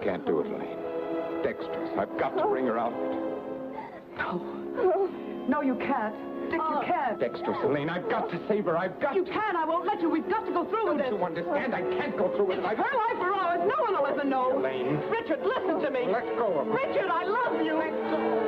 Can't do it, Elaine. Dexterous. I've got to bring her out. No. No, you can't. Dick, you can't. Dexterous, Elaine. I've got to save her. I've got You can. I won't let you. We've got to go through with this. Don't you understand? I can't go through with it. Her life or ours. No one will ever know. Elaine. Richard, listen to me. Let go of me. Richard, I love you. Richard!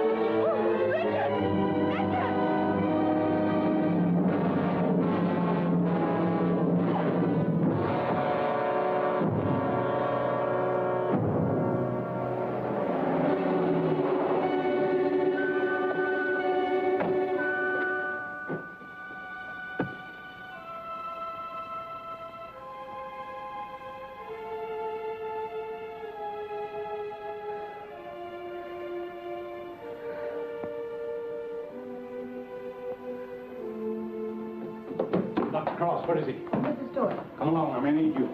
Dr. Cross, where is he? Mrs. Stewart. Come along, I may need you.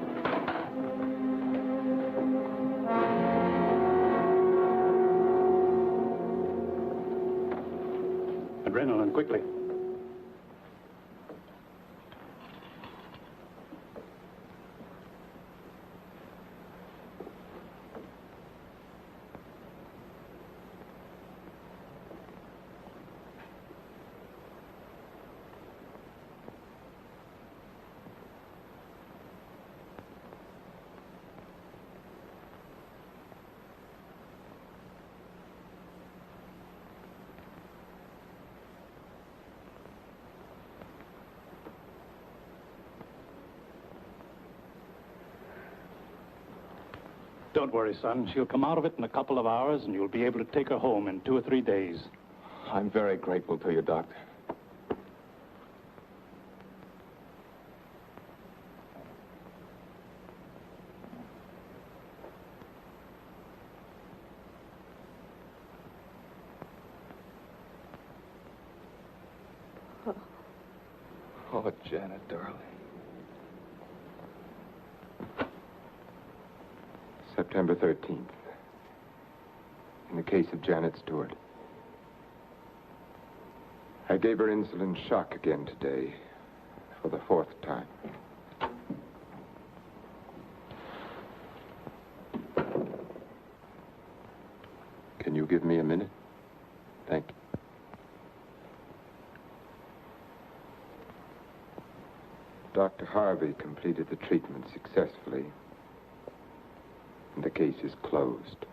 Adrenaline, quickly. Don't worry, son. She'll come out of it in a couple of hours, and you'll be able to take her home in 2 or 3 days. I'm very grateful to you, Doctor. Oh, Janet, darling. September 13th. In the case of Janet Stewart. I gave her insulin shock again today, for the 4th time. Can you give me a minute? Thank you. Dr. Harvey completed the treatment successfully, and the case is closed.